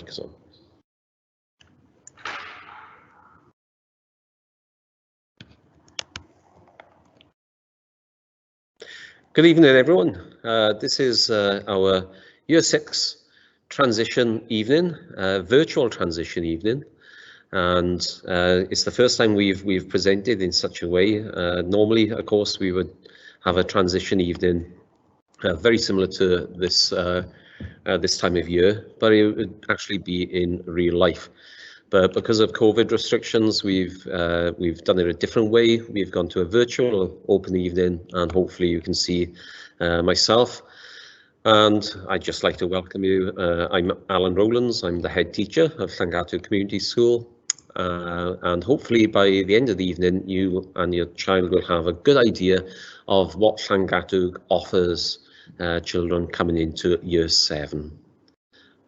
is on. Good evening, everyone. This is our Year 6 transition evening, virtual transition evening, and it's the first time we've presented in such a way. Normally, of course, we would have a transition evening very similar to this this time of year, but it would actually be in real life. But because of COVID restrictions, we've done it a different way. We've gone to a virtual open evening, and hopefully you can see myself. And I'd just like to welcome you. I'm Alan Rowlands. I'm the head teacher of Llangatu Community School. And hopefully by the end of the evening, you and your child will have a good idea of what Llangatu offers children coming into Year 7.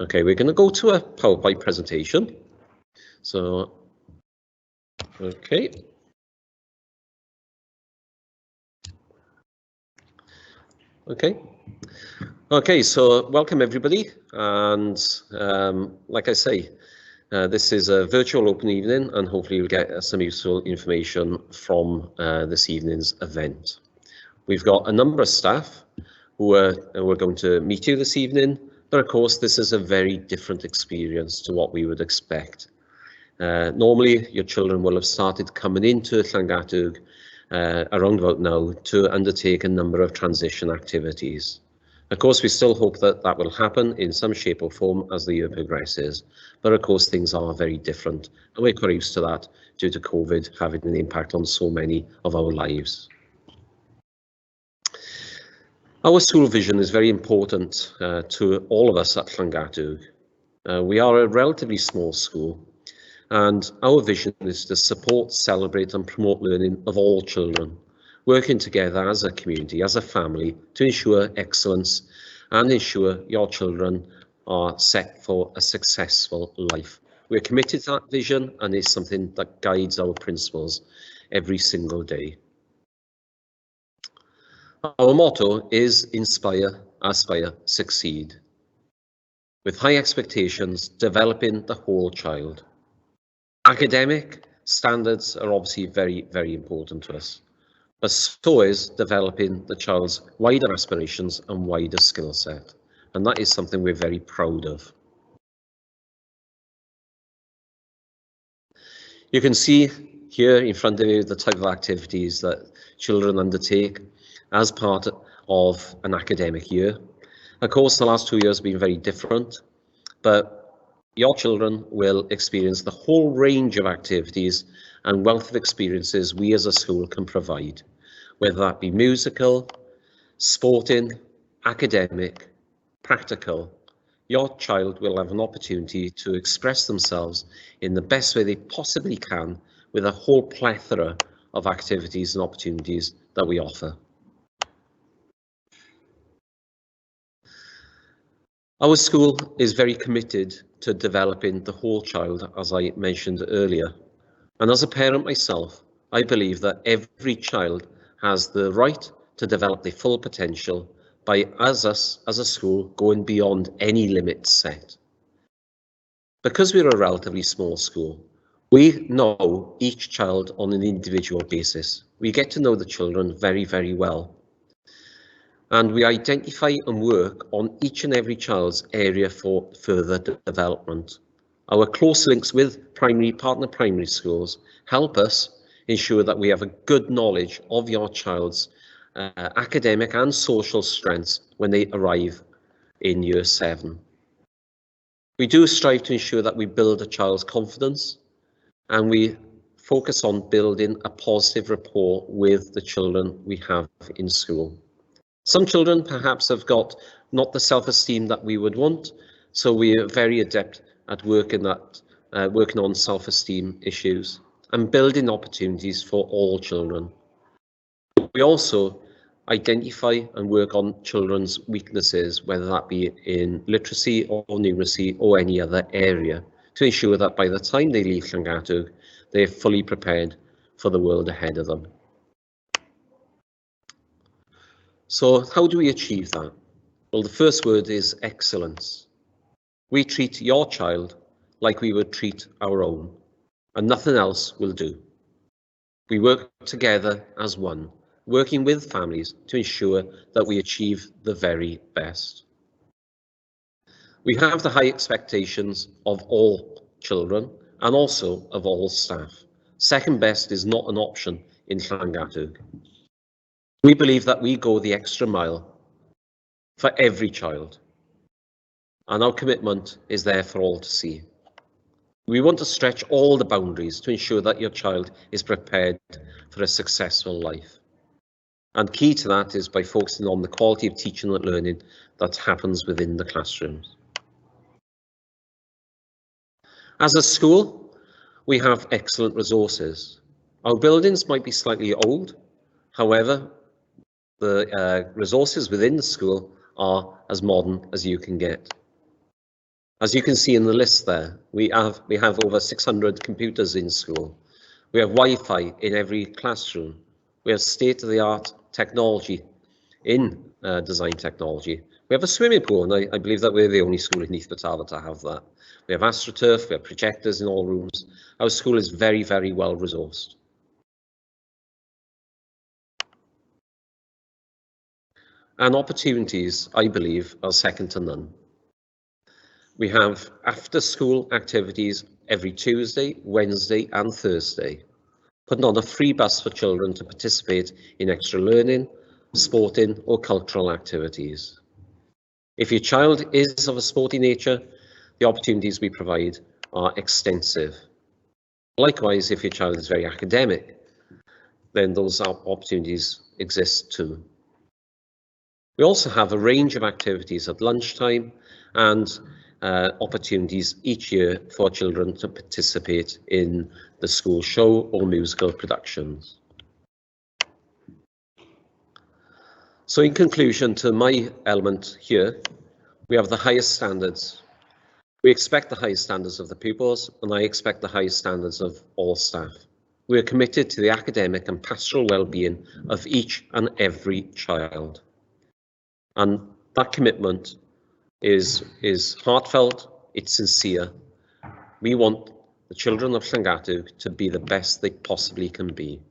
Okay, we're going to go to a PowerPoint presentation. So, okay. Okay, so welcome everybody. And like I say, this is a virtual open evening, and hopefully you'll get some useful information from this evening's event. We've got a number of staff who are going to meet you this evening, but of course this is a very different experience to what we would expect. Normally, your children will have started coming into Llangatu around about now to undertake a number of transition activities. Of course, we still hope that that will happen in some shape or form as the year progresses, but of course things are very different, and we're quite used to that due to COVID having an impact on so many of our lives. Our school vision is very important to all of us at Llangatu. We are a relatively small school, and our vision is to support, celebrate and promote learning of all children, working together as a community, as a family, to ensure excellence and ensure your children are set for a successful life. We're committed to that vision, and it's something that guides our principles every single day. Our motto is inspire, aspire, succeed. With high expectations, developing the whole child. Academic standards are obviously very, very important to us, but so is developing the child's wider aspirations and wider skill set, and that is something we're very proud of. You can see here in front of you the type of activities that children undertake as part of an academic year. Of course, the last 2 years have been very different, but your children will experience the whole range of activities and wealth of experiences we as a school can provide, whether that be musical, sporting, academic, practical. Your child will have an opportunity to express themselves in the best way they possibly can with a whole plethora of activities and opportunities that we offer. Our school is very committed to developing the whole child, as I mentioned earlier. And as a parent myself, I believe that every child has the right to develop their full potential by us as a school going beyond any limits set. Because we're a relatively small school, we know each child on an individual basis. We get to know the children very, very well. And we identify and work on each and every child's area for further development. Our close links with partner primary schools help us ensure that we have a good knowledge of your child's academic and social strengths when they arrive in Year 7. We do strive to ensure that we build a child's confidence, and we focus on building a positive rapport with the children we have in school. Some children perhaps have got not the self-esteem that we would want, so we are very adept at working on self-esteem issues and building opportunities for all children. We also identify and work on children's weaknesses, whether that be in literacy or numeracy or any other area, to ensure that by the time they leave Llangatu, they're fully prepared for the world ahead of them. So how do we achieve that? Well, the first word is excellence. We treat your child like we would treat our own, and nothing else will do. We work together as one, working with families to ensure that we achieve the very best. We have the high expectations of all children and also of all staff. Second best is not an option in Llangatug. We believe that we go the extra mile for every child, and our commitment is there for all to see. We want to stretch all the boundaries to ensure that your child is prepared for a successful life. And key to that is by focusing on the quality of teaching and learning that happens within the classrooms. As a school, we have excellent resources. Our buildings might be slightly old, however, the resources within the school are as modern as you can get. As you can see in the list there, we have over 600 computers in school. We have Wi-Fi in every classroom. We have state-of-the-art technology in design technology. We have a swimming pool, and I believe that we're the only school in East Batava to have that. We have AstroTurf, we have projectors in all rooms. Our school is very, very well resourced. And opportunities, I believe, are second to none. We have after-school activities every Tuesday, Wednesday and Thursday, putting on a free bus for children to participate in extra learning, sporting or cultural activities. If your child is of a sporty nature, the opportunities we provide are extensive. Likewise, if your child is very academic, then those opportunities exist too. We also have a range of activities at lunchtime and opportunities each year for children to participate in the school show or musical productions. So in conclusion to my element here, we have the highest standards. We expect the highest standards of the pupils, and I expect the highest standards of all staff. We are committed to the academic and pastoral well-being of each and every child. And that commitment is heartfelt, it's sincere. We want the children of Llangatug to be the best they possibly can be.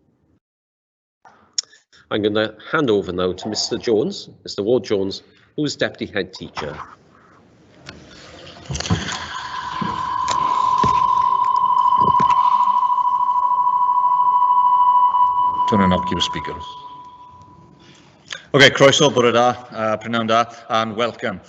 I'm going to hand over now to Mr. Jones, Mr. Ward Jones, who is Deputy Head Teacher. Turn on keep speaker. Okay, croeso, bore da, prynawn da, and welcome.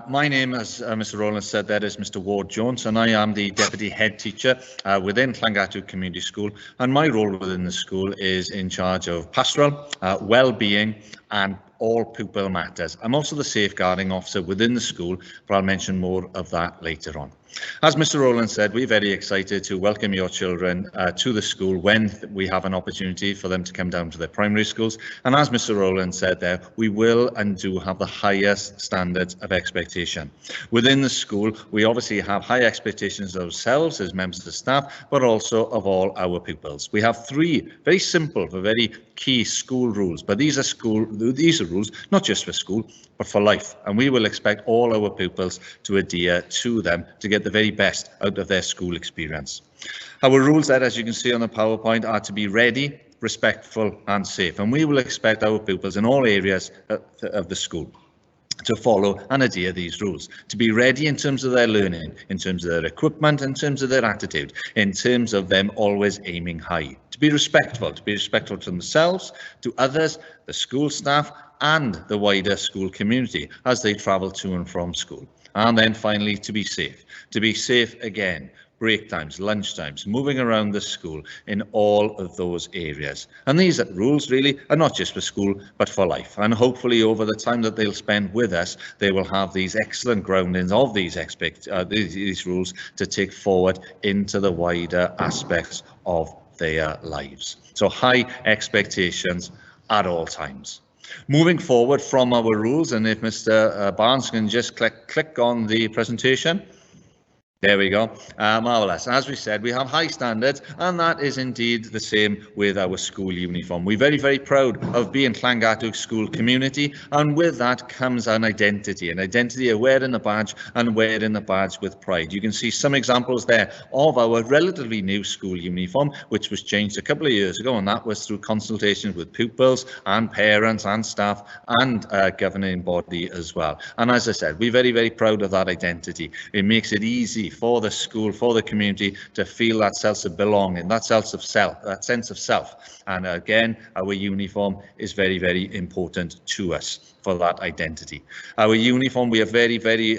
My name, as Mr. Rowland said, that is Mr. Ward Jones, and I am the Deputy Head Teacher within Llangatug Community School, and my role within the school is in charge of pastoral, well-being, and all pupil matters. I'm also the safeguarding officer within the school, but I'll mention more of that later on. As Mr. Rowland said, we're very excited to welcome your children to the school when we have an opportunity for them to come down to their primary schools. And as Mr. Rowland said there, we will and do have the highest standards of expectation. Within the school, we obviously have high expectations of ourselves as members of the staff, but also of all our pupils. We have three very simple but very key school rules, but these are rules not just for school, but for life. And we will expect all our pupils to adhere to them to get the very best out of their school experience. Our rules there, as you can see on the PowerPoint, are to be ready, respectful and safe. And we will expect our pupils in all areas of the school to follow and adhere these rules, to be ready in terms of their learning, in terms of their equipment, in terms of their attitude, in terms of them always aiming high, to be respectful to themselves, to others, the school staff and the wider school community as they travel to and from school. And then finally, to be safe again, break times, lunch times, moving around the school in all of those areas. And these rules really are not just for school, but for life. And hopefully over the time that they'll spend with us, they will have these excellent groundings of these rules to take forward into the wider aspects of their lives. So high expectations at all times. Moving forward from our rules, and if Mr. Barnes can just click on the presentation. There we go. Marvellous. As we said, we have high standards, and that is indeed the same with our school uniform. We're very, very proud of being Llangattock school community, and with that comes an identity of wearing the badge and wearing the badge with pride. You can see some examples there of our relatively new school uniform, which was changed a couple of years ago, and that was through consultation with pupils and parents and staff and governing body as well. And as I said, we're very, very proud of that identity. It makes it easy for the school, for the community to feel that sense of belonging, that sense of self. And again, our uniform is very, very important to us for that identity. Our uniform, we are very, very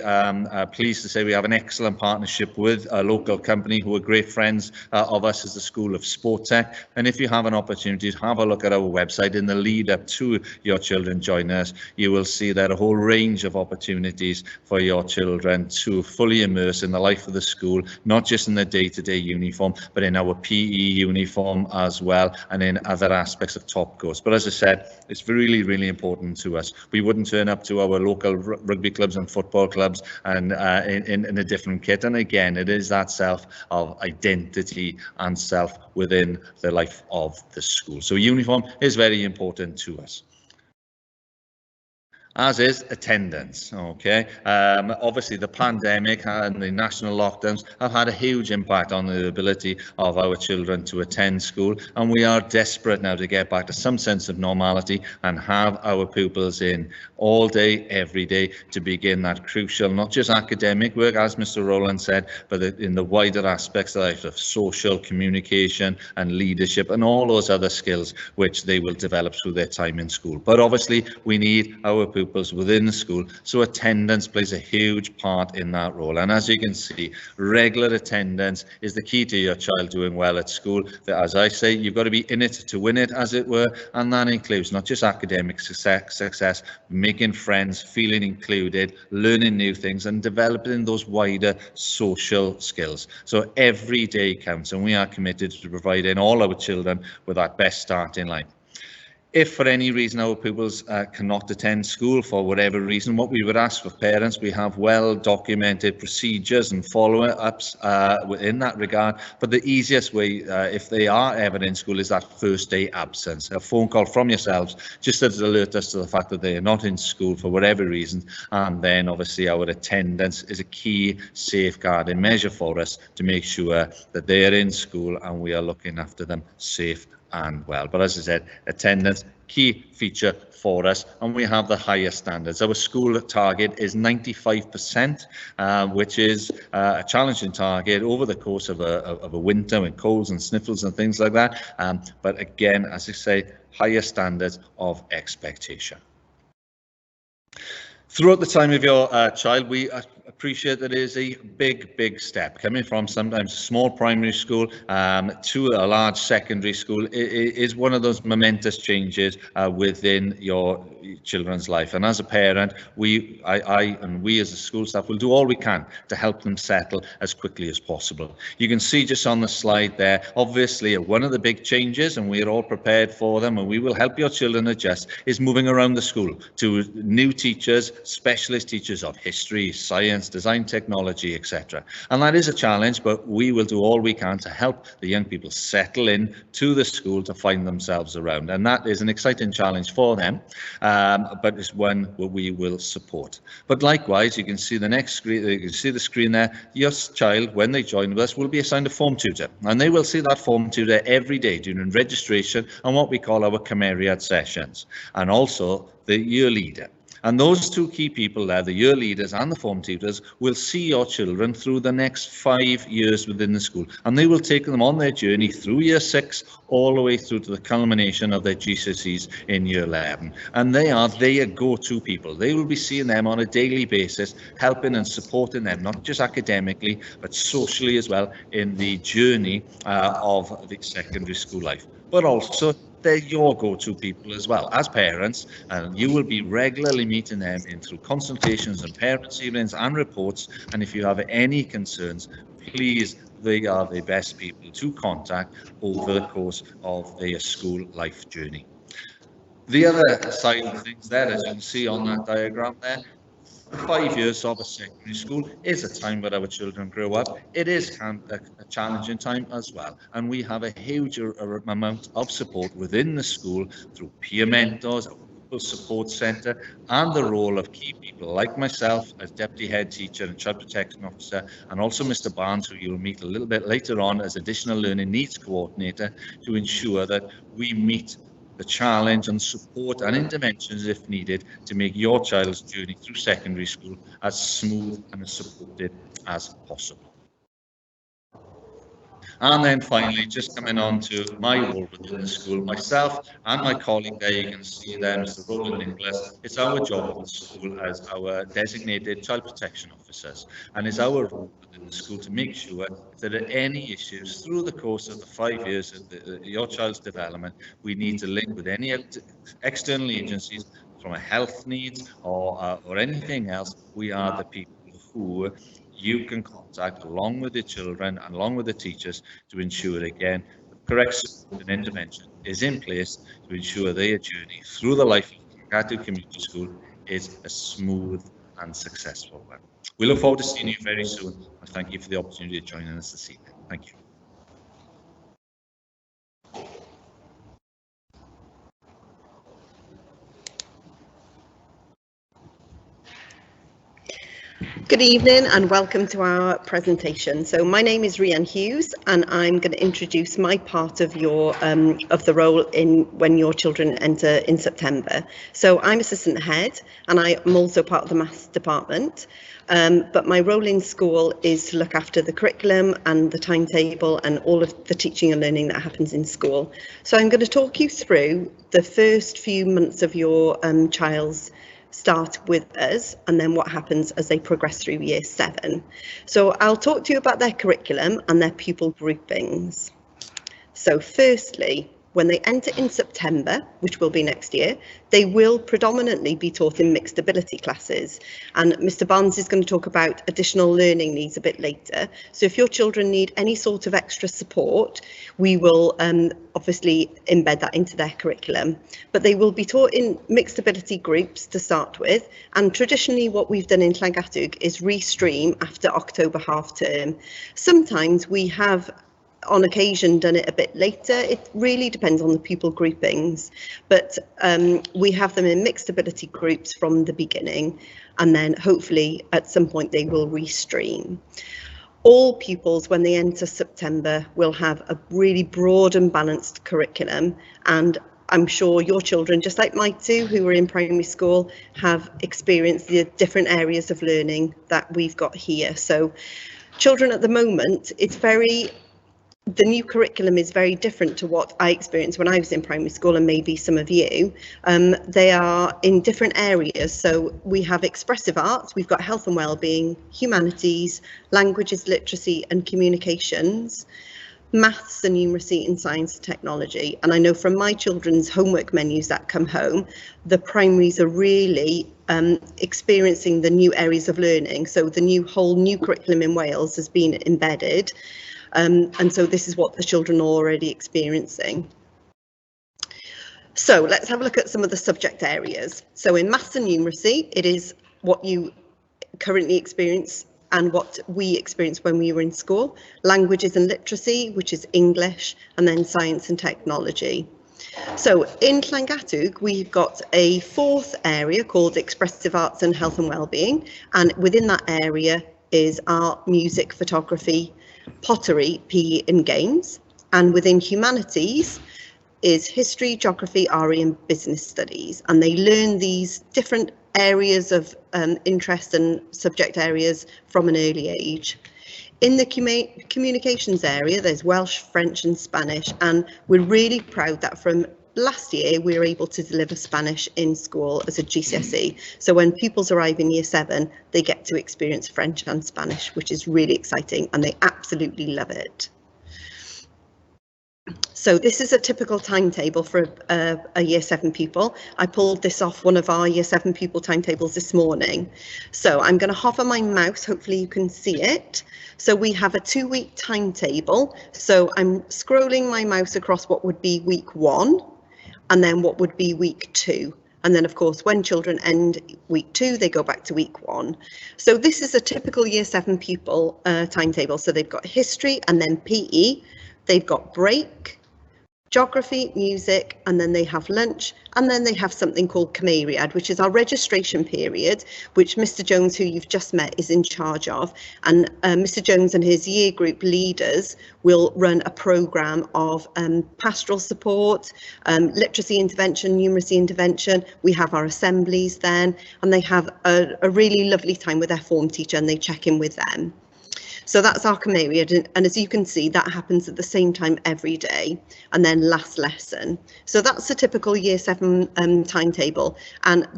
pleased to say we have an excellent partnership with a local company who are great friends of us as the School of Sport Tech. And if you have an opportunity to have a look at our website in the lead up to your children joining us, you will see there a whole range of opportunities for your children to fully immerse in the life of the school, not just in the day-to-day uniform, but in our PE uniform as well, and in other aspects of top course. But as I said, it's really, really important to us. We wouldn't turn up to our local rugby clubs and football clubs and in a different kit. And again, it is that self of identity and self within the life of the school. So uniform is very important to us, as is attendance. Okay, obviously the pandemic and the national lockdowns have had a huge impact on the ability of our children to attend school, and we are desperate now to get back to some sense of normality and have our pupils in all day, every day, to begin that crucial, not just academic work, as Mr. Rowland said, but in the wider aspects of social communication and leadership and all those other skills which they will develop through their time in school. But obviously we need our pupils within the school, so attendance plays a huge part in that role. And as you can see, regular attendance is the key to your child doing well at school. As I say, you've got to be in it to win it, as it were, and that includes not just academic success, making friends, feeling included, learning new things, and developing those wider social skills. So every day counts, and we are committed to providing all our children with that best start in life. If for any reason our pupils cannot attend school for whatever reason, what we would ask for parents, we have well documented procedures and follow-ups in that regard. But the easiest way, if they are ever in school, is that first day absence. A phone call from yourselves just to alert us to the fact that they are not in school for whatever reason. And then obviously our attendance is a key safeguarding measure for us to make sure that they are in school and we are looking after them safe and well. But as I said, attendance, key feature for us, and we have the highest standards. Our school target is 95%, which is a challenging target over the course of a winter with colds and sniffles and things like that. But again, as I say, higher standards of expectation. Throughout the time of your child, we appreciate that it is a big step coming from sometimes a small primary school to a large secondary school. It is one of those momentous changes within your children's life, and as a parent, I and we as a school staff will do all we can to help them settle as quickly as possible. You can see just on the slide there, obviously one of the big changes, and we are all prepared for them, and we will help your children adjust, is moving around the school to new teachers, specialist teachers of history, science, design, technology, etc. And that is a challenge, but we will do all we can to help the young people settle in to the school to find themselves around. And that is an exciting challenge for them, but it's one where we will support. But likewise, you can see the next screen, you can see the screen there. Your child, when they join with us, will be assigned a form tutor, and they will see that form tutor every day during registration and what we call our Cymeriad sessions, and also the year leader. And those two key people there, the year leaders and the form tutors, will see your children through the next 5 years within the school, and they will take them on their journey through year 6 all the way through to the culmination of their GCSEs in year 11. And they are their go-to people. They will be seeing them on a daily basis, helping and supporting them, not just academically, but socially as well, in the journey of the secondary school life. But also, they're your go-to people as well as parents, and you will be regularly meeting them through consultations and parents' evenings and reports. And if you have any concerns, please, they are the best people to contact over the course of their school life journey. The other side of things there, as you can see on that diagram there, 5 years of a secondary school is a time where our children grow up. It is a challenging time as well, and we have a huge amount of support within the school through peer mentors, support centre, and the role of key people like myself as Deputy Head Teacher and Child Protection Officer, and also Mr Barnes, who you'll meet a little bit later on as Additional Learning Needs Coordinator, to ensure that we meet the challenge and support and interventions if needed to make your child's journey through secondary school as smooth and as supported as possible. And then finally, just coming on to my role within the school, myself and my colleague there, you can see there, Mr Roland Nicholas, it's our job at the school as our designated child protection officers, and it's our role within the school to make sure if there are any issues through the course of the 5 years of your child's development, we need to link with any external agencies from a health needs or anything else. We are the people who you can contact along with the children and along with the teachers to ensure, again, the correct support and intervention is in place to ensure their journey through the life of Llangatu Community School is a smooth and successful one. We look forward to seeing you very soon, and thank you for the opportunity to join us this evening. Thank you. Good evening and welcome to our presentation. So my name is Rhiann Hughes and I'm going to introduce my part of your of the role in when your children enter in September. So I'm assistant head and I'm also part of the maths department. But my role in school is to look after the curriculum and the timetable and all of the teaching and learning that happens in school. So I'm going to talk you through the first few months of your child's start with us and then what happens as they progress through year 7. So I'll talk to you about their curriculum and their pupil groupings. So firstly, when they enter in September, which will be next year, they will predominantly be taught in mixed ability classes. And Mr Barnes is going to talk about additional learning needs a bit later. So if your children need any sort of extra support, we will obviously embed that into their curriculum. But they will be taught in mixed ability groups to start with. And traditionally what we've done in Llangatu is restream after October half term. Sometimes we have on occasion done it a bit later. It really depends on the pupil groupings, but we have them in mixed ability groups from the beginning, and then hopefully at some point they will restream. All pupils when they enter September will have a really broad and balanced curriculum, and I'm sure your children, just like my two who were in primary school, have experienced the different areas of learning that we've got here. So children at the moment, the new curriculum is very different to what I experienced when I was in primary school, and maybe some of you. They are in different areas. So we have expressive arts, we've got health and wellbeing, humanities, languages, literacy and communications, maths and numeracy, and science and technology. And I know from my children's homework menus that come home, the primaries are really experiencing the new areas of learning. So the whole new curriculum in Wales has been embedded. And so this is what the children are already experiencing. So let's have a look at some of the subject areas. So in maths and numeracy, it is what you currently experience and what we experienced when we were in school. Languages and literacy, which is English, and then science and technology. So in Llangatu, we've got a fourth area called expressive arts and health and wellbeing. And within that area is art, music, photography, pottery, PE and games. And within humanities is history, geography, RE and business studies. And they learn these different areas of interest and subject areas from an early age. In the communications area, there's Welsh, French and Spanish. And we're really proud that from last year, we were able to deliver Spanish in school as a GCSE. So when pupils arrive in year 7, they get to experience French and Spanish, which is really exciting, and they absolutely love it. So this is a typical timetable for a year 7 pupil. I pulled this off one of our year 7 pupil timetables this morning. So I'm going to hover my mouse, hopefully you can see it. So we have a 2-week timetable. So I'm scrolling my mouse across what would be week 1. And then what would be week 2. And then, of course, when children end week 2, they go back to week 1. So this is a typical Year 7 pupil timetable. So they've got history and then PE. They've got break, geography, music, and then they have lunch, and then they have something called Cymeriad, which is our registration period, which Mr. Jones, who you've just met, is in charge of. And Mr. Jones and his year group leaders will run a programme of pastoral support, literacy intervention, numeracy intervention. We have our assemblies then, and they have a really lovely time with their form teacher, and they check in with them. So that's our Cymeriad, and as you can see, that happens at the same time every day, and then last lesson. So that's a typical Year 7 timetable, and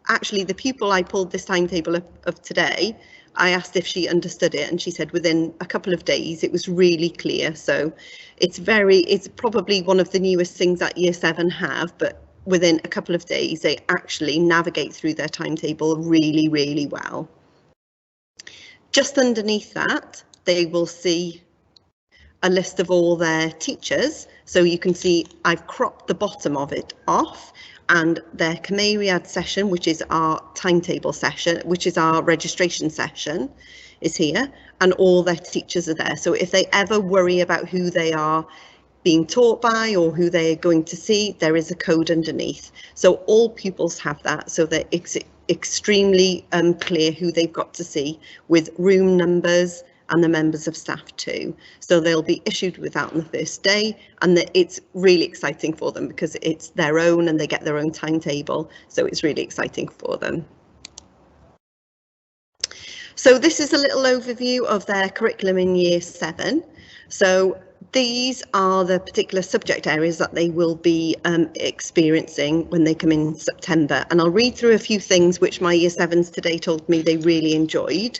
actually the pupil I pulled this timetable of today, I asked if she understood it, and she said within a couple of days it was really clear. So it's probably one of the newest things that Year 7 have, but within a couple of days they actually navigate through their timetable really, really well. Just underneath that, they will see a list of all their teachers. So you can see I've cropped the bottom of it off, and their Cymeriad session, which is our timetable session, which is our registration session, is here, and all their teachers are there. So if they ever worry about who they are being taught by or who they're going to see, there is a code underneath. So all pupils have that, so that it's extremely clear who they've got to see, with room numbers and the members of staff too. So they'll be issued with that on the first day, and it's really exciting for them because it's their own and they get their own timetable. So it's really exciting for them. So this is a little overview of their curriculum in Year 7. So these are the particular subject areas that they will be experiencing when they come in September. And I'll read through a few things which my Year 7s today told me they really enjoyed.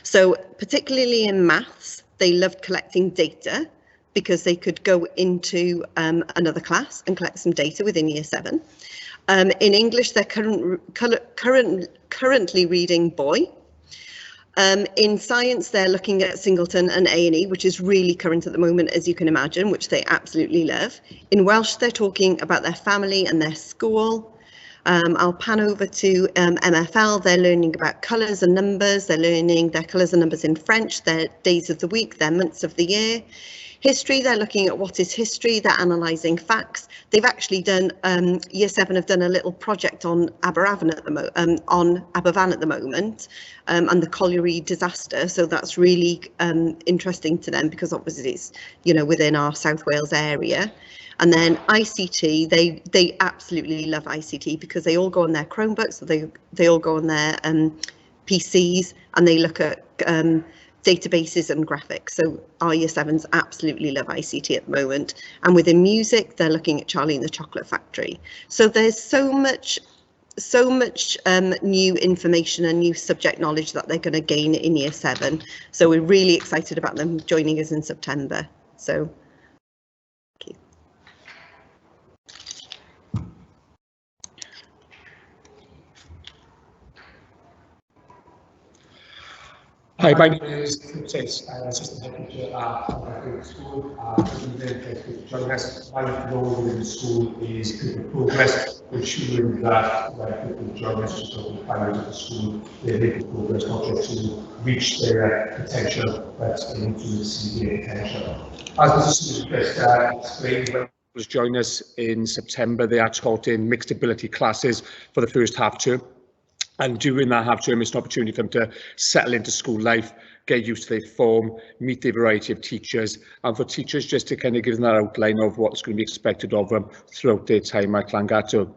So particularly in maths, they loved collecting data because they could go into another class and collect some data within Year 7. In English, they're currently reading Boy. In science, they're looking at Singleton and A&E, which is really current at the moment, as you can imagine, which they absolutely love. In Welsh, they're talking about their family and their school. I'll pan over to MFL. They're learning about colours and numbers. They're learning their colours and numbers in French, their days of the week, their months of the year. History, they're looking at what is history, they're analysing facts. They've actually done, Year 7 have done a little project on Aberfan at the moment, and the colliery disaster. So that's really interesting to them because obviously it's, within our South Wales area. And then ICT, they absolutely love ICT because they all go on their Chromebooks, so they all go on their PCs, and they look at databases and graphics. So our Year 7s absolutely love ICT at the moment. And within music, they're looking at Charlie and the Chocolate Factory. So there's so much new information and new subject knowledge that they're going to gain in Year 7. So we're really excited about them joining us in September. So thank you. Hi, my name is Chris, Assistant Head Teacher at Clongacre School. Very pleased to join us. My role within the school is Pupil Progress, ensuring that when people join us to talk about the school, they're making progress, not just to reach their potential, but to exceed their potential. As Mr. Chris explained, was join us in September, they are taught in mixed ability classes for the first half term. And during that half term, it's an opportunity for them to settle into school life, get used to their form, meet the variety of teachers, and for teachers just to kind of give them that outline of what's going to be expected of them throughout their time at Llangatu.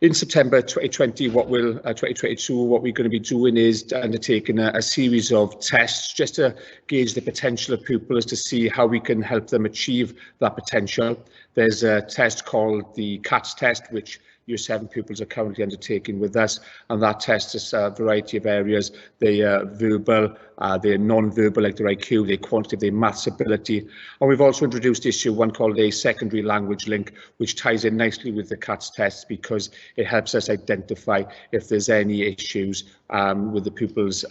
In September 2020, 2022, what we're going to be doing is undertaking a series of tests just to gauge the potential of pupils to see how we can help them achieve that potential. There's a test called the CATS test, which Year 7 pupils are currently undertaking with us, and that tests a variety of areas. They're verbal, they're non-verbal, like their IQ, their quantitative, their maths ability. And we've also introduced one called a secondary language link, which ties in nicely with the CATS tests because it helps us identify if there's any issues with the pupils'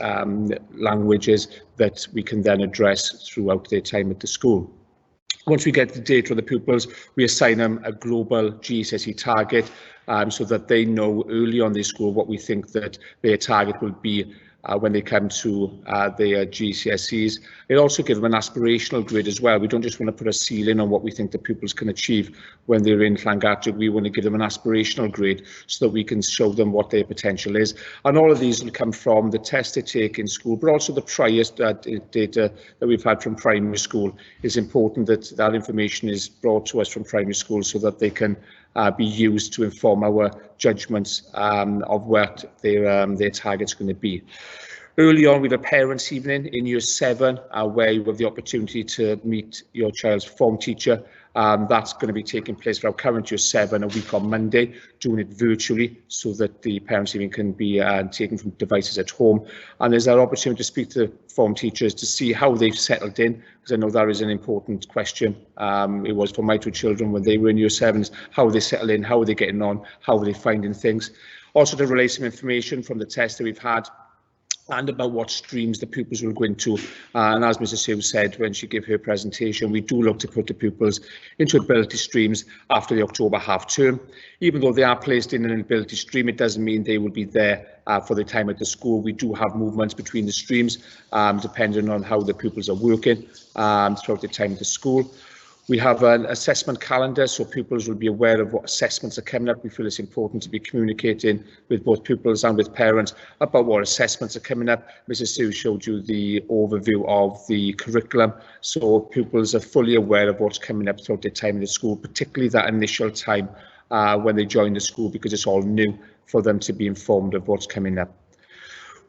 languages that we can then address throughout their time at the school. Once we get the data of the pupils, we assign them a global GCSE target so that they know early on in school what we think that their target will be when they come to their GCSEs. It also gives them an aspirational grid as well. We don't just want to put a ceiling on what we think the pupils can achieve when they're in Llangadiog. We want to give them an aspirational grid so that we can show them what their potential is. And all of these will come from the tests they take in school, but also the prior data that we've had from primary school. It's important that that information is brought to us from primary school so that they can be used to inform our judgments of what their target's going to be. Early on, we have a parents' evening in Year 7 where you have the opportunity to meet your child's form teacher. That's going to be taking place for our current Year 7 a week on Monday, doing it virtually so that the parents' evening can be taken from devices at home. And there's that opportunity to speak to form teachers to see how they've settled in, because I know that is an important question. It was for my 2 children when they were in Year 7s, how they settle in, how are they getting on, how are they finding things. Also to relay some information from the test that we've had and about what streams the pupils will go into. And as Mrs. Hughes said when she gave her presentation, we do look to put the pupils into ability streams after the October half term. Even though they are placed in an ability stream, it doesn't mean they will be there for the time at the school. We do have movements between the streams depending on how the pupils are working throughout the time at the school. We have an assessment calendar, so pupils will be aware of what assessments are coming up. We feel it's important to be communicating with both pupils and with parents about what assessments are coming up. Mrs. Sue showed you the overview of the curriculum, so pupils are fully aware of what's coming up throughout their time in the school, particularly that initial time when they join the school, because it's all new for them to be informed of what's coming up.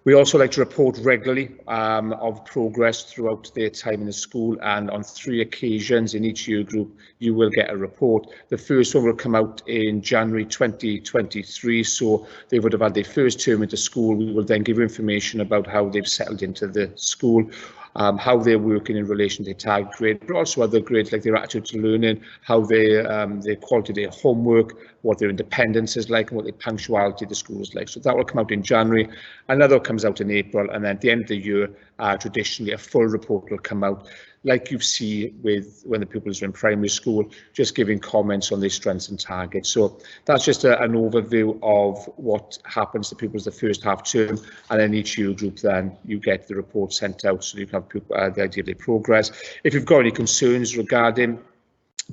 We also like to report regularly of progress throughout their time in the school, and on 3 occasions in each year group you will get a report. The first one will come out in January 2023, so they would have had their first term into school. We will then give information about how they've settled into the school, how they're working in relation to their target grade, but also other grades like their attitude to learning, how their quality of their homework, what their independence is like, and what their punctuality of the school is like. So that will come out in January. Another comes out in April, and then at the end of the year, traditionally a full report will come out, like you see with when the pupils are in primary school, just giving comments on their strengths and targets. So that's just an overview of what happens to pupils the first half term, and then each year group then you get the report sent out so you can have the idea of their progress. If you've got any concerns regarding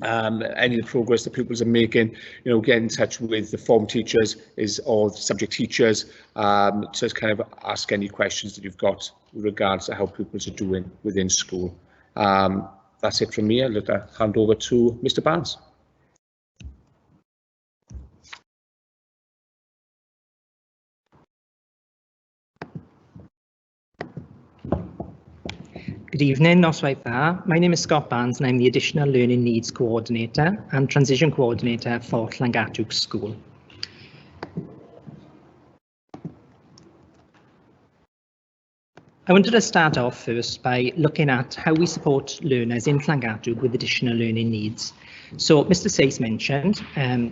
any of the progress the pupils are making, get in touch with the form teachers or the subject teachers to kind of ask any questions that you've got with regards to how pupils are doing within school. That's it from me. I'll hand over to Mr. Barnes. Good evening, noswaith dda. My name is Scott Barnes and I'm the Additional Learning Needs Coordinator and Transition Coordinator for Llangadiog School. I wanted to start off first by looking at how we support learners in Llangadiog with additional learning needs. So Mr. Sayce mentioned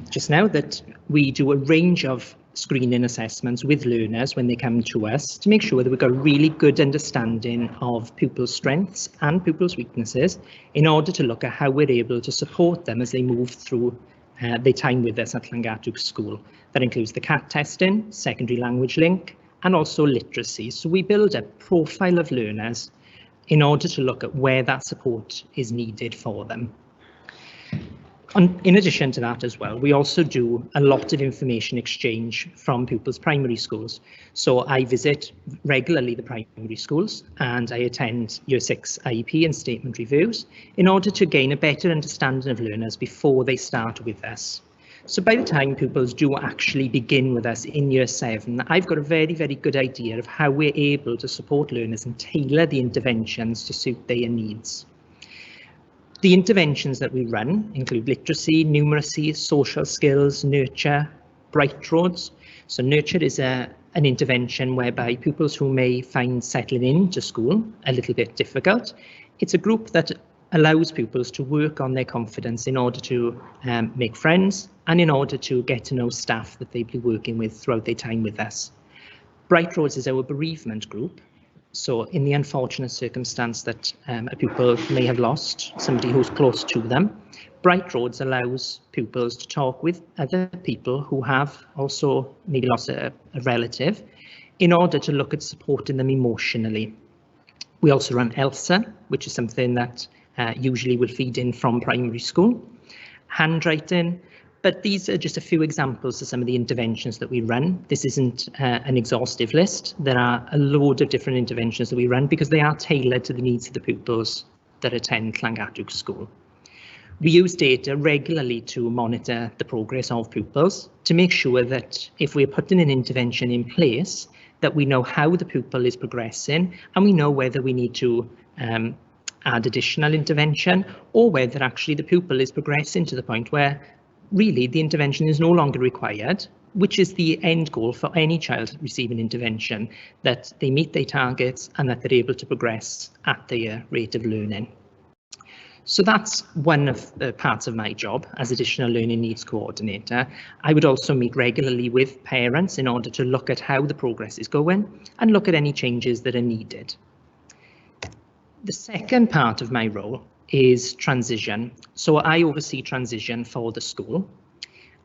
just now that we do a range of screening assessments with learners when they come to us to make sure that we've got a really good understanding of pupils' strengths and pupils' weaknesses in order to look at how we're able to support them as they move through their time with us at Llangadiog School. That includes the CAT testing, secondary language link, and also literacy. So we build a profile of learners in order to look at where that support is needed for them. In addition to that as well, we also do a lot of information exchange from pupils' primary schools. So I visit regularly the primary schools and I attend Year 6 IEP and statement reviews in order to gain a better understanding of learners before they start with us. So by the time pupils do actually begin with us in Year 7, I've got a very, very good idea of how we're able to support learners and tailor the interventions to suit their needs. The interventions that we run include literacy, numeracy, social skills, nurture, bright roads. So nurture is an intervention whereby pupils who may find settling into school a little bit difficult. It's a group that allows pupils to work on their confidence in order to make friends and in order to get to know staff that they'll be working with throughout their time with us. Bright Roads is our bereavement group. So in the unfortunate circumstance that a pupil may have lost somebody who's close to them, Bright Roads allows pupils to talk with other people who have also maybe lost a relative in order to look at supporting them emotionally. We also run ELSA, which is something that usually will feed in from primary school, handwriting, but these are just a few examples of some of the interventions that we run. This isn't an exhaustive list. There are a load of different interventions that we run because they are tailored to the needs of the pupils that attend Llangadwg School. We use data regularly to monitor the progress of pupils to make sure that if we're putting an intervention in place, that we know how the pupil is progressing and we know whether we need to add additional intervention or whether actually the pupil is progressing to the point where really the intervention is no longer required, which is the end goal for any child receiving intervention, that they meet their targets and that they're able to progress at their rate of learning. So that's one of the parts of my job as Additional Learning Needs Coordinator. I would also meet regularly with parents in order to look at how the progress is going and look at any changes that are needed. The second part of my role is transition. So I oversee transition for the school,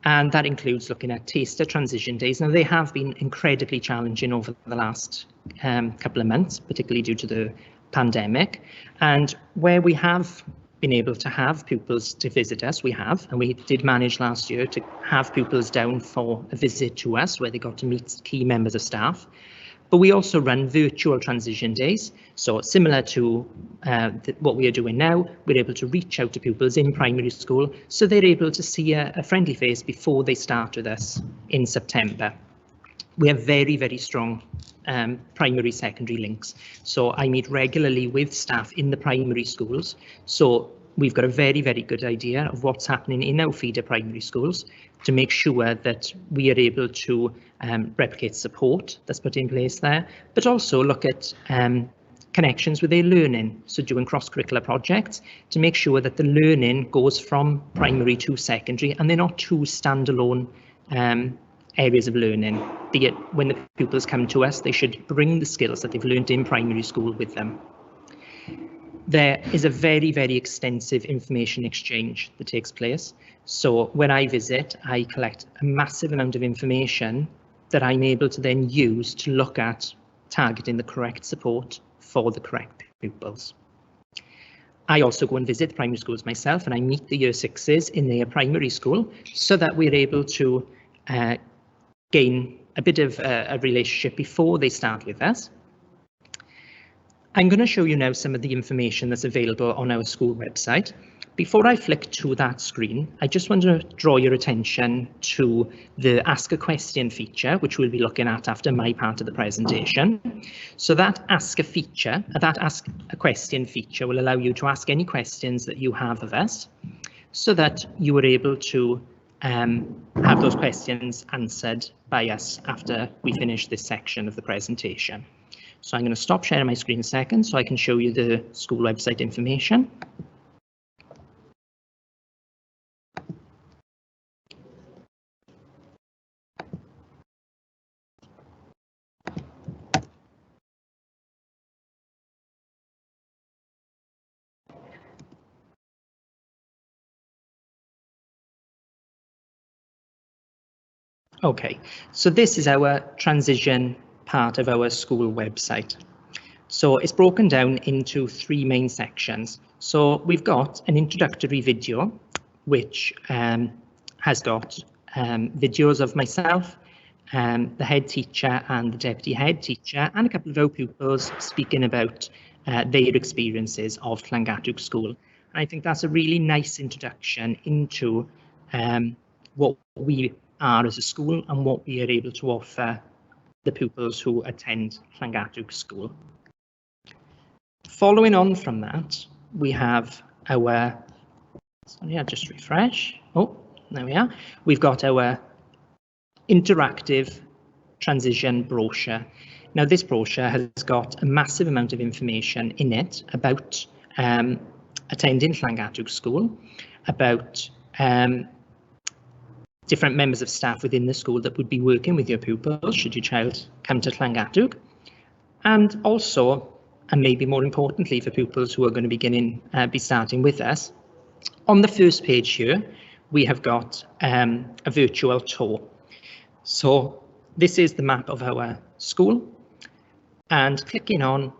and that includes looking at taster transition days. Now, they have been incredibly challenging over the last couple of months, particularly due to the pandemic, and where we have been able to have pupils to visit us, we have, and we did manage last year to have pupils down for a visit to us where they got to meet key members of staff. But we also run virtual transition days. So similar to what we are doing now, we're able to reach out to pupils in primary school so they're able to see a friendly face before they start with us in September. We have very, very strong primary secondary links. So I meet regularly with staff in the primary schools. So we've got a very, very good idea of what's happening in our feeder primary schools to make sure that we are able to replicate support that's put in place there, but also look at connections with their learning. So doing cross-curricular projects to make sure that the learning goes from primary to secondary and they're not two standalone areas of learning. When the pupils come to us, they should bring the skills that they've learned in primary school with them. There is a very, very extensive information exchange that takes place. So when I visit, I collect a massive amount of information that I'm able to then use to look at targeting the correct support for the correct pupils. I also go and visit primary schools myself, and I meet the year sixes in their primary school so that we're able to gain a bit of a relationship before they start with us. I'm going to show you now some of the information that's available on our school website. Before I flick to that screen, I just want to draw your attention to the Ask a Question feature, which we'll be looking at after my part of the presentation. So that Ask a Question feature will allow you to ask any questions that you have of us so that you are able to have those questions answered by us after we finish this section of the presentation. So I'm going to stop sharing my screen a second so I can show you the school website information. Okay, so this is our transition part of our school website. So it's broken down into three main sections. So we've got an introductory video, which has got videos of myself, the head teacher and the deputy head teacher, and a couple of our pupils speaking about their experiences of Llangadwg School. And I think that's a really nice introduction into what we are as a school and what we are able to offer the pupils who attend Llangadwg School. Following on from that, we have our, sorry, I'll just refresh. Oh, there we are. We've got our interactive transition brochure. Now, this brochure has got a massive amount of information in it about attending Llangadwg School, about different members of staff within the school that would be working with your pupils should your child come to Llangadwg. And also, and maybe more importantly for pupils who are going to be starting with us, on the first page here, we have got a virtual tour. So this is the map of our school, and clicking on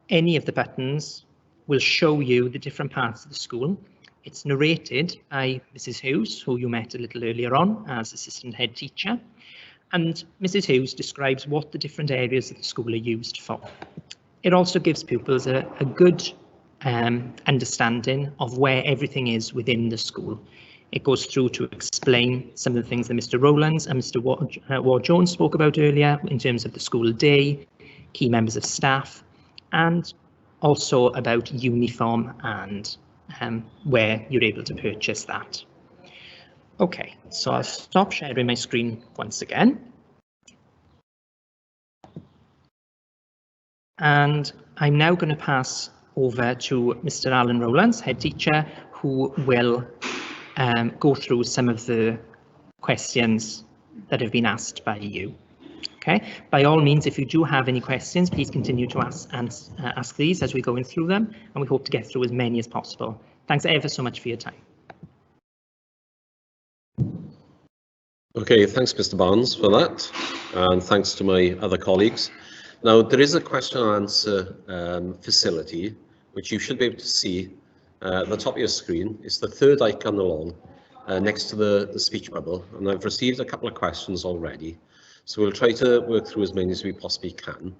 any of the buttons will show you the different parts of the school. It's narrated by Mrs. Hughes, who you met a little earlier on as assistant head teacher. And Mrs. Hughes describes what the different areas of the school are used for. It also gives pupils a good understanding of where everything is within the school. It goes through to explain some of the things that Mr. Rowlands and Mr. Ward-Jones spoke about earlier in terms of the school day, key members of staff, and also about uniform and where you're able to purchase that. Okay, so I'll stop sharing my screen once again. And I'm now going to pass over to Mr. Alan Rowlands, head teacher, who will go through some of the questions that have been asked by you. Okay, by all means, if you do have any questions, please continue to ask these as we go in through them, and we hope to get through as many as possible. Thanks ever so much for your time. Okay, thanks Mr. Barnes for that, and thanks to my other colleagues. Now, there is a question and answer facility, which you should be able to see at the top of your screen. It's the third icon along, next to the speech bubble, and I've received a couple of questions already. So we'll try to work through as many as we possibly can.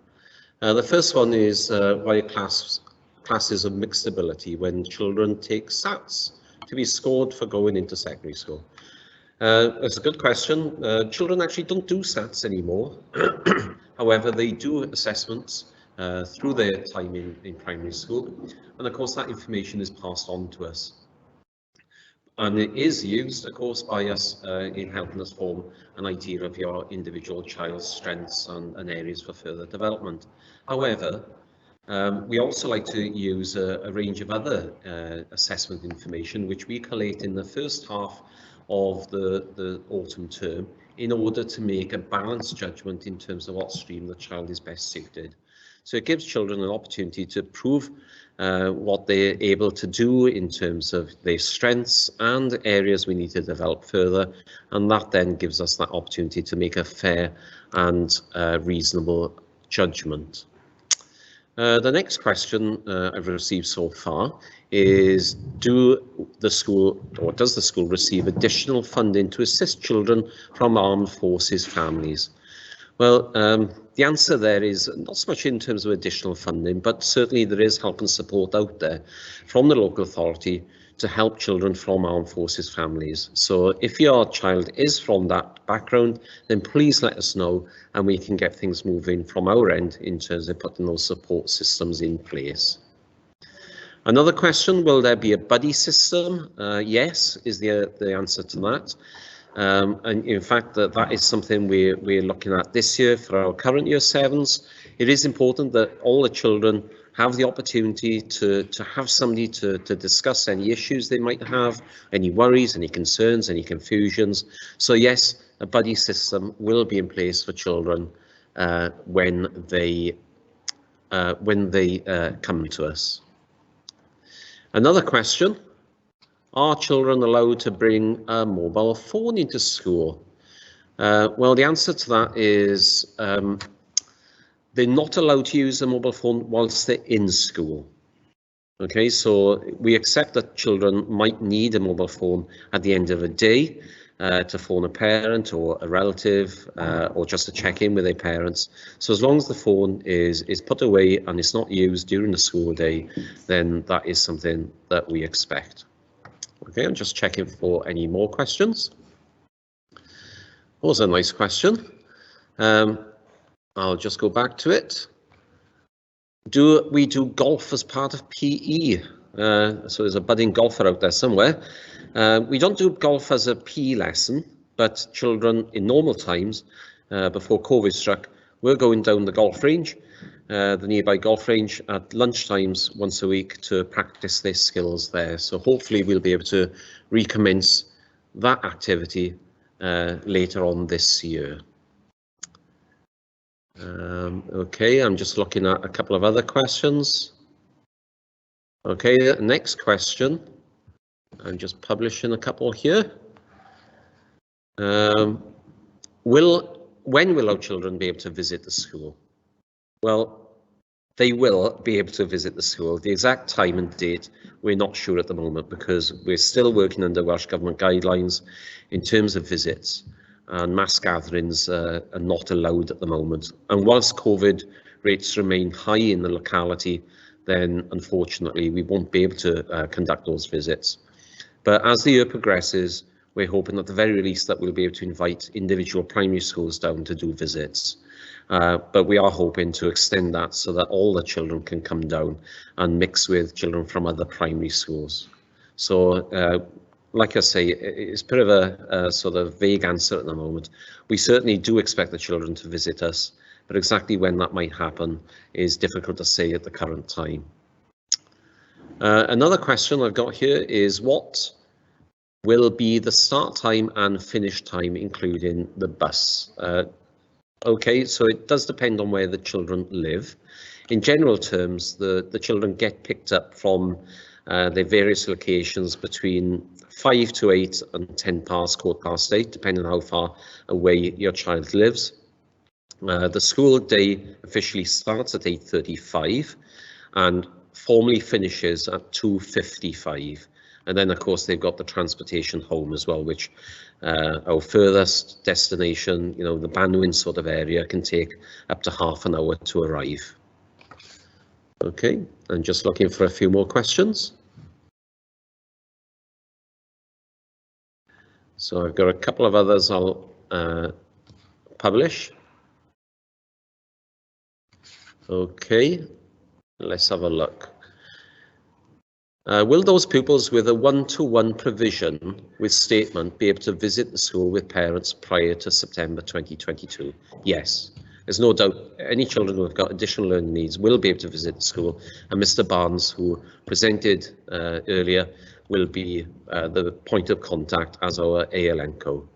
The first one is why classes of mixed ability when children take SATs to be scored for going into secondary school. That's a good question. Children actually don't do SATs anymore. However, they do assessments through their time in primary school. And of course, that information is passed on to us. And it is used, of course, by us in helping us form an idea of your individual child's strengths and areas for further development. However, we also like to use a range of other assessment information, which we collate in the first half of the autumn term in order to make a balanced judgment in terms of what stream the child is best suited. So it gives children an opportunity to prove what they're able to do in terms of their strengths and areas we need to develop further, and that then gives us that opportunity to make a fair and reasonable judgment. The next question I've received so far is, does the school receive additional funding to assist children from armed forces families? Well, the answer there is not so much in terms of additional funding, but certainly there is help and support out there from the local authority to help children from armed forces families. So if your child is from that background, then please let us know and we can get things moving from our end in terms of putting those support systems in place. Another question, will there be a buddy system? Yes, is the answer to that. And in fact, that is something we're looking at this year for our current year 7s. It is important that all the children have the opportunity to have somebody to discuss any issues they might have, any worries, any concerns, any confusions. So yes, a buddy system will be in place for children when they come to us. Another question. Are children allowed to bring a mobile phone into school? Well, the answer to that is they're not allowed to use a mobile phone whilst they're in school. Okay, so we accept that children might need a mobile phone at the end of a day to phone a parent or a relative or just to check in with their parents. So as long as the phone is put away and it's not used during the school day, then that is something that we expect. Okay, I'm just checking for any more questions. That was a nice question. I'll just go back to it. Do we do golf as part of PE? So there's a budding golfer out there somewhere. We don't do golf as a PE lesson, but children in normal times, before COVID struck, were going down the golf range, the nearby golf range at lunchtimes once a week to practice their skills there. So hopefully we'll be able to recommence that activity later on this year. Okay, I'm just looking at a couple of other questions. Okay, next question. I'm just publishing a couple here. When will our children be able to visit the school? Well, they will be able to visit the school. The exact time and date, we're not sure at the moment because we're still working under Welsh Government guidelines in terms of visits, and mass gatherings are not allowed at the moment. And whilst COVID rates remain high in the locality, then unfortunately we won't be able to conduct those visits. But as the year progresses, we're hoping at the very least that we'll be able to invite individual primary schools down to do visits. But we are hoping to extend that so that all the children can come down and mix with children from other primary schools. So, like I say, it's a bit of a sort of vague answer at the moment. We certainly do expect the children to visit us, but exactly when that might happen is difficult to say at the current time. Another question I've got here is what will be the start time and finish time, including the bus? Okay, so it does depend on where the children live. In general terms, the children get picked up from their various locations between 5 to 8 and 10 past, 8, depending on how far away your child lives. The school day officially starts at 8:35 and formally finishes at 2:55. And then, of course, they've got the transportation home as well, which our furthest destination, you know, the Banwin sort of area, can take up to half an hour to arrive. Okay, I'm just looking for a few more questions. So I've got a couple of others I'll publish. Okay, let's have a look. Will those pupils with a one-to-one provision with statement be able to visit the school with parents prior to September 2022? Yes, there's no doubt any children who have got additional learning needs will be able to visit the school, and Mr. Barnes, who presented earlier, will be the point of contact as our ALNCO.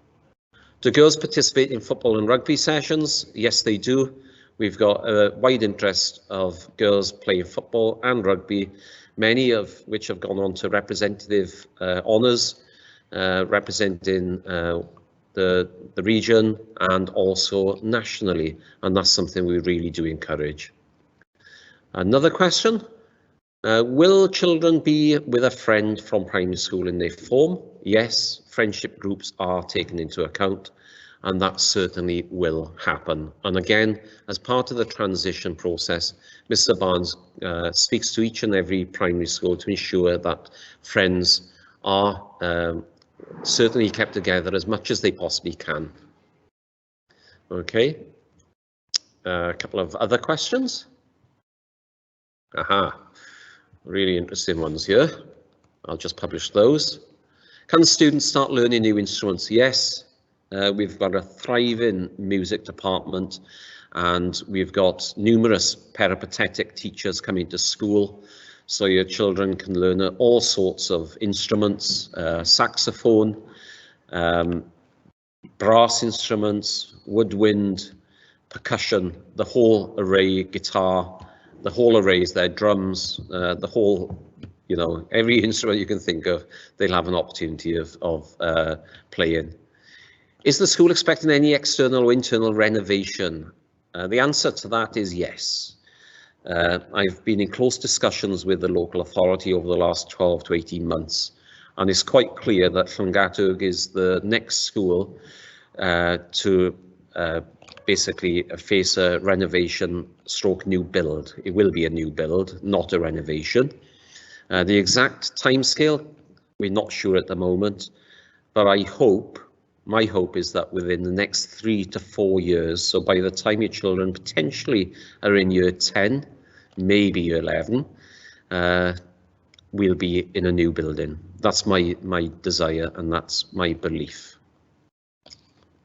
Do girls participate in football and rugby sessions? Yes, they do. We've got a wide interest of girls playing football and rugby, many of which have gone on to representative honours, representing the region and also nationally, and that's something we really do encourage. Another question, will children be with a friend from primary school in their form? Yes, friendship groups are taken into account, and that certainly will happen. And again, as part of the transition process, Mr. Barnes speaks to each and every primary school to ensure that friends are certainly kept together as much as they possibly can. Okay, a couple of other questions. Aha, really interesting ones here. I'll just publish those. Can students start learning new instruments? Yes. We've got a thriving music department, and we've got numerous peripatetic teachers coming to school, so your children can learn all sorts of instruments, saxophone, brass instruments, woodwind, percussion, the whole array, guitar, the whole array is there, drums, the whole, you know, every instrument you can think of, they'll have an opportunity of playing. Is the school expecting any external or internal renovation? The answer to that is yes. I've been in close discussions with the local authority over the last 12 to 18 months, and it's quite clear that Llangatug is the next school to basically face a renovation stroke new build. It will be a new build, not a renovation. The exact timescale, we're not sure at the moment, but my hope is that within the next 3 to 4 years, so by the time your children potentially are in year 10, maybe year 11, we'll be in a new building. That's my desire, and that's my belief.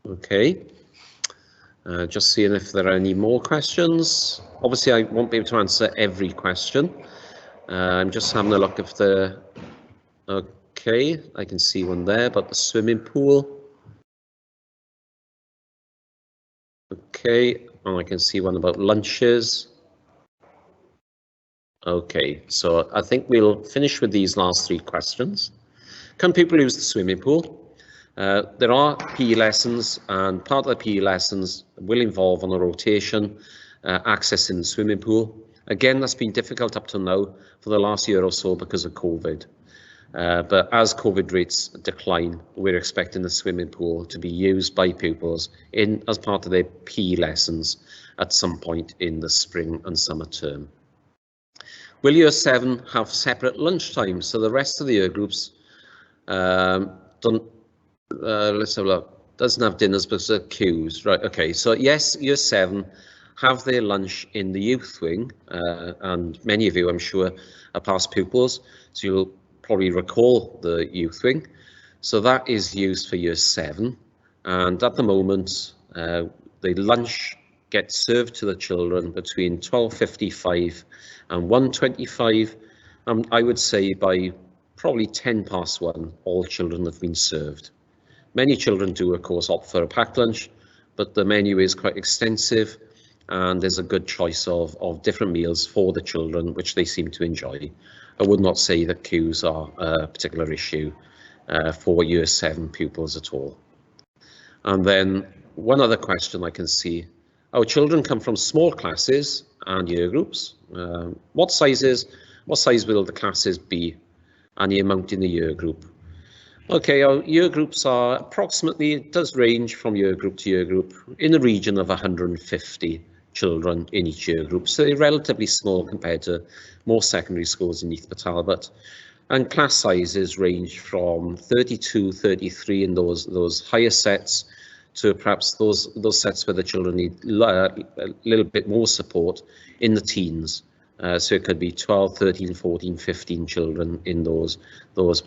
Okay, just seeing if there are any more questions. Obviously, I won't be able to answer every question. I'm just having a look if the, okay, I can see one there about the swimming pool. Okay, and I can see one about lunches. Okay, so I think we'll finish with these last 3 questions. Can people use the swimming pool? There are PE lessons, and part of the PE lessons will involve on a rotation accessing the swimming pool. Again, that's been difficult up to now for the last year or so because of COVID. But as COVID rates decline, we're expecting the swimming pool to be used by pupils as part of their PE lessons at some point in the spring and summer term. Will Year 7 have separate lunch times? So the rest of the year groups let's have a look. Doesn't have dinners because of queues, right? Okay, so yes, Year 7 have their lunch in the youth wing, and many of you, I'm sure, are past pupils, so you'll probably recall the youth wing. So that is used for Year 7, and at the moment, the lunch gets served to the children between 12:55 and 1:25. I would say by probably 1:10 all children have been served. Many children do, of course, opt for a packed lunch, but the menu is quite extensive, and there's a good choice of different meals for the children, which they seem to enjoy. I would not say that queues are a particular issue for Year 7 pupils at all. And then one other question I can see. Our children come from small classes and year groups. What size will the classes be and the amount in the year group? Okay, our year groups are approximately, it does range from year group to year group, in the region of 150 children in each year group. So they're relatively small compared to most secondary schools in Neath Talbot. And class sizes range from 32, 33 in those higher sets to perhaps those sets where the children need a little bit more support in the teens. So it could be 12, 13, 14, 15 children in those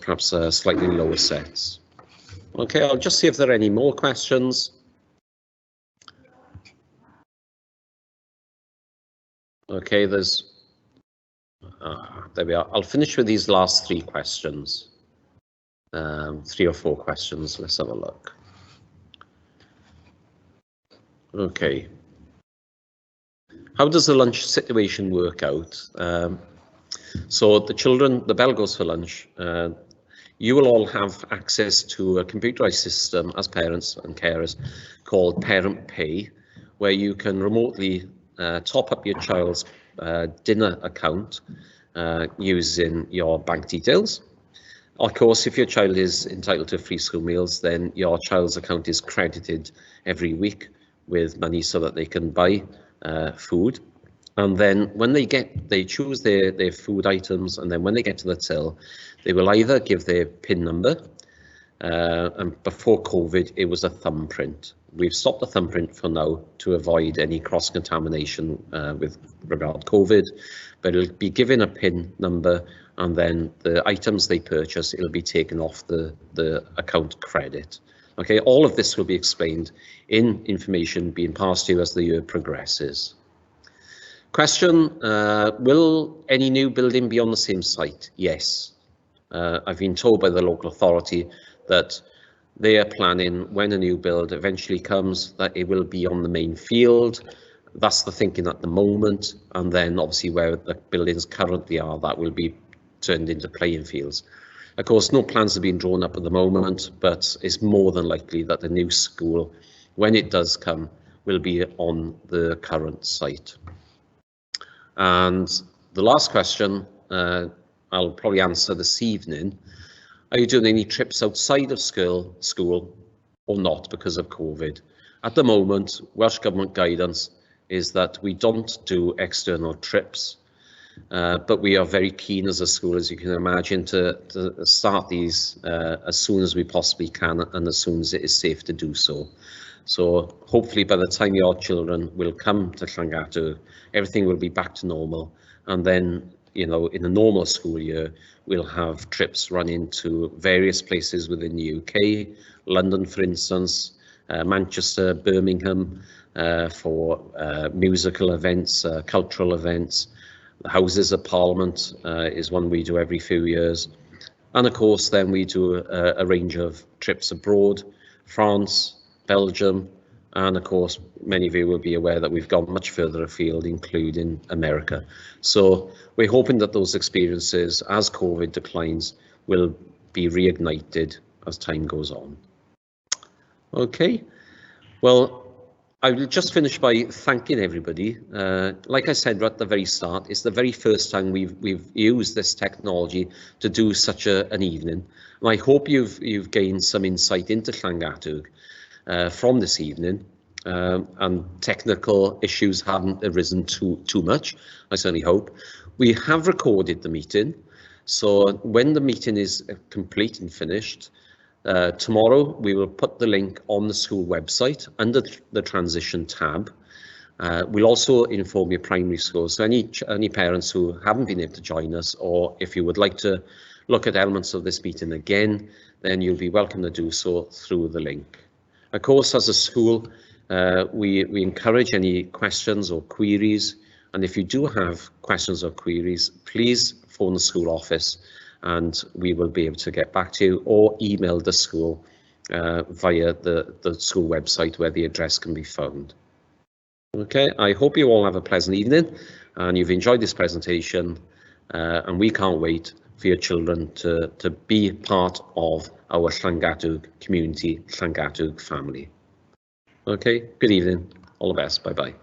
perhaps slightly lower sets. Okay, I'll just see if there are any more questions. Okay, there we are. I'll finish with these last 3 questions. 3 or 4 questions. Let's have a look. Okay. How does the lunch situation work out? So the children, the bell goes for lunch. You will all have access to a computerized system as parents and carers called Parent Pay, where you can remotely top up your child's dinner account using your bank details. Of course, if your child is entitled to free school meals, then your child's account is credited every week with money so that they can buy food. And then when they choose their food items, and then when they get to the till, they will either give their PIN number, and before COVID, it was a thumbprint. We've stopped the thumbprint for now to avoid any cross-contamination with regard to COVID, but it'll be given a PIN number, and then the items they purchase, it'll be taken off the account credit. Okay, all of this will be explained in information being passed to you as the year progresses. Question, will any new building be on the same site? Yes. I've been told by the local authority that they are planning, when a new build eventually comes, that it will be on the main field. That's the thinking at the moment, and then obviously where the buildings currently are, that will be turned into playing fields. Of course, no plans have been drawn up at the moment, but it's more than likely that the new school, when it does come, will be on the current site. And the last question I'll probably answer this evening. Are you doing any trips outside of school or not because of COVID? At the moment, Welsh Government guidance is that we don't do external trips, but we are very keen as a school, as you can imagine, to start these as soon as we possibly can and as soon as it is safe to do so. So hopefully by the time your children will come to Llangatu, everything will be back to normal, and then, you know, in a normal school year, we'll have trips running to various places within the UK, London, for instance, Manchester, Birmingham, for musical events, cultural events. The Houses of Parliament is one we do every few years. And of course, then we do a range of trips abroad, France, Belgium, And of course, many of you will be aware that we've gone much further afield, including America. So we're hoping that those experiences, as COVID declines, will be reignited as time goes on. Okay, well, I will just finish by thanking everybody. Like I said at the very start, it's the very first time we've used this technology to do such an evening. And I hope you've gained some insight into Llangatug from this evening, and technical issues haven't arisen too much, I certainly hope. We have recorded the meeting, so when the meeting is complete and finished, tomorrow we will put the link on the school website under the transition tab. We'll also inform your primary schools, so any parents who haven't been able to join us, or if you would like to look at elements of this meeting again, then you'll be welcome to do so through the link. Of course, as a school, we encourage any questions or queries, and if you do have questions or queries, please phone the school office and we will be able to get back to you, or email the school via the school website where the address can be found. Okay, I hope you all have a pleasant evening and you've enjoyed this presentation, and we can't wait for your children to be part of our Llangatug community, Llangatug family. Okay, good evening, all the best, bye-bye.